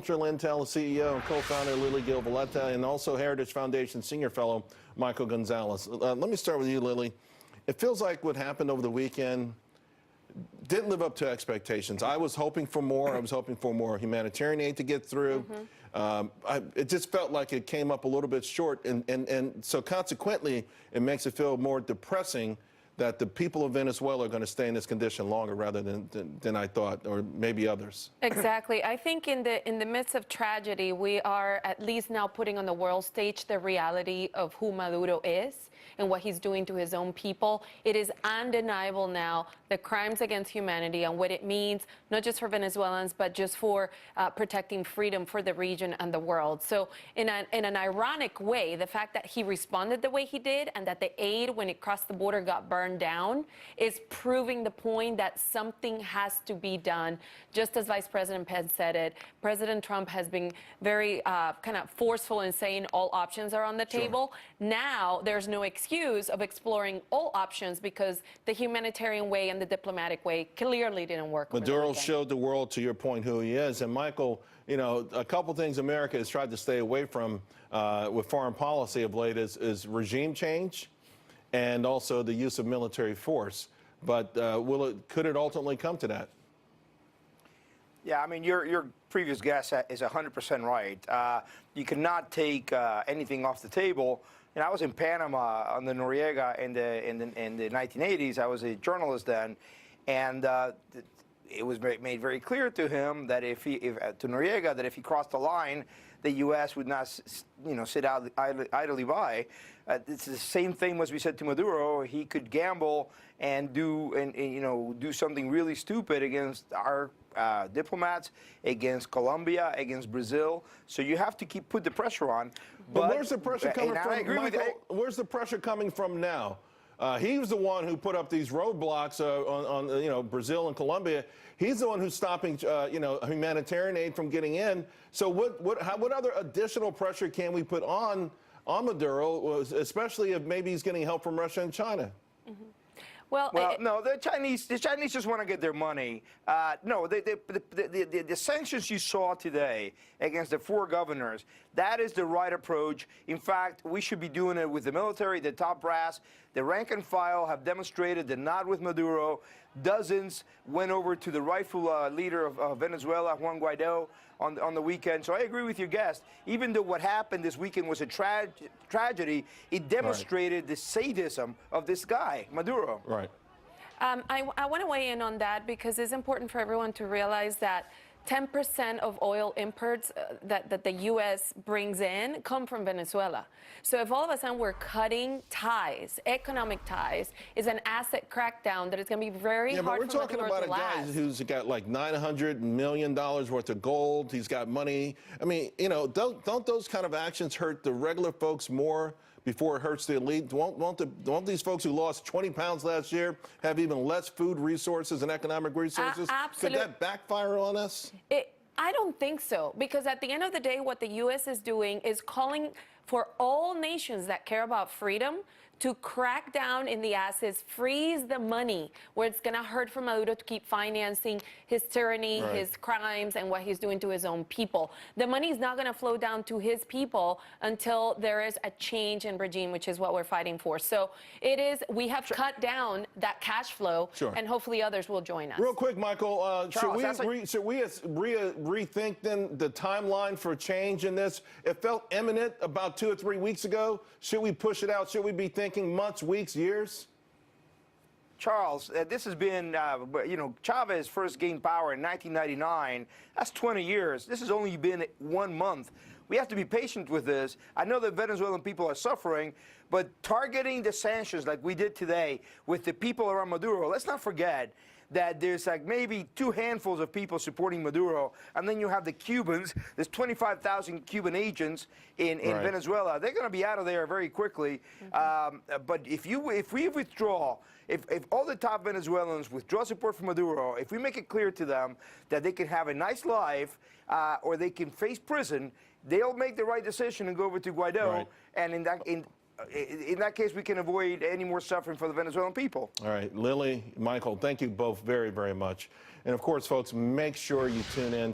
Cultural Intel CEO and co-founder Lily Gil-Valletta, and also Heritage Foundation Senior Fellow Michael Gonzalez. Let me start with you, Lily. It feels like what happened over the weekend didn't live up to expectations. I was hoping for more. I was hoping for more humanitarian aid to get through. It just felt like it came up a little bit short, and so consequently, it makes it feel more depressing that the people of Venezuela are going to stay in this condition longer rather than I thought, or maybe others. Exactly. I think in the midst of tragedy, we are at least now putting on the world stage the reality of who Maduro is and what he's doing to his own people. It is undeniable now the crimes against humanity and what it means, not just for Venezuelans, but just for protecting freedom for the region and the world. So in an ironic way, the fact that he responded the way he did and that the aid, when it crossed the border, got burned down is proving the point that something has to be done. Just as Vice President Pence said it, President Trump has been very kind of forceful in saying all options are on the table. Now there's no excuse of exploring all options because the humanitarian way and the diplomatic way clearly didn't work. Maduro showed the world, to your point, who he is. And Michael, you know, a couple things America has tried to stay away from with foreign policy of late is regime change and also the use of military force. But could it ultimately come to that? Yeah, I mean, your previous guess is 100% right. You cannot take anything off the table. And I was in Panama on the Noriega in the 1980s. I was a journalist then, and it was made very clear to him that to Noriega that if he crossed the line, the U.S. would not, sit idly by. It's the same thing as we said to Maduro. He could gamble and do something really stupid against our diplomats, against Colombia, against Brazil. So you have to put the pressure on. But where's the pressure coming from, Michael? Where's the pressure coming from now? He was the one who put up these roadblocks on Brazil and Colombia. He's the one who's stopping humanitarian aid from getting in. So what other additional pressure can we put on Maduro, especially if maybe he's getting help from Russia and China? Well, no, the Chinese just want to get their money. No, the sanctions you saw today against the 4 governors, that is the right approach. In fact, we should be doing it with the military, the top brass. The rank and file have demonstrated that not with Maduro. Dozens went over to the rightful leader of Venezuela, Juan Guaido, on the weekend. So I agree with your guest. Even though what happened this weekend was a tragedy, it demonstrated the sadism of this guy, Maduro. Right. I want to weigh in on that because it's important for everyone to realize that 10% of oil imports that the U.S. brings in come from Venezuela. So if all of a sudden we're cutting ties, economic ties, is an asset crackdown that is going to be very hard for Maduro to last. Yeah, but we're talking about a guy who's got like $900 million worth of gold. He's got money. I mean, don't those kind of actions hurt the regular folks more before it hurts the elite? Won't these folks who lost 20 pounds last year have even less food resources and economic resources? Absolutely. Could that backfire on us? I don't think so, because at the end of the day, what the U.S. is doing is calling for all nations that care about freedom to crack down in the assets, freeze the money where it's going to hurt for Maduro to keep financing his tyranny, his crimes, and what he's doing to his own people. The money is not going to flow down to his people until there is a change in regime, which is what we're fighting for. So we have cut down that cash flow, and hopefully others will join us. Real quick, Michael, should we rethink then the timeline for change in this? It felt imminent about 2 or 3 weeks ago. Should we push it out? Should we be thinking months, weeks, years? Charles, this has been, Chavez first gained power in 1999. That's 20 years. This has only been 1 month. We have to be patient with this. I know that Venezuelan people are suffering, but targeting the sanctions like we did today with the people around Maduro, let's not forget that there's like maybe 2 handfuls of people supporting Maduro, and then you have the Cubans. There's 25,000 Cuban agents in Venezuela. They're going to be out of there very quickly. But if we withdraw, if all the top Venezuelans withdraw support from Maduro, if we make it clear to them that they can have a nice life or they can face prison, they'll make the right decision and go over to Guaido. And in that case, we can avoid any more suffering for the Venezuelan people. All right, Lily, Michael, thank you both very, very much. And of course, folks, make sure you tune in.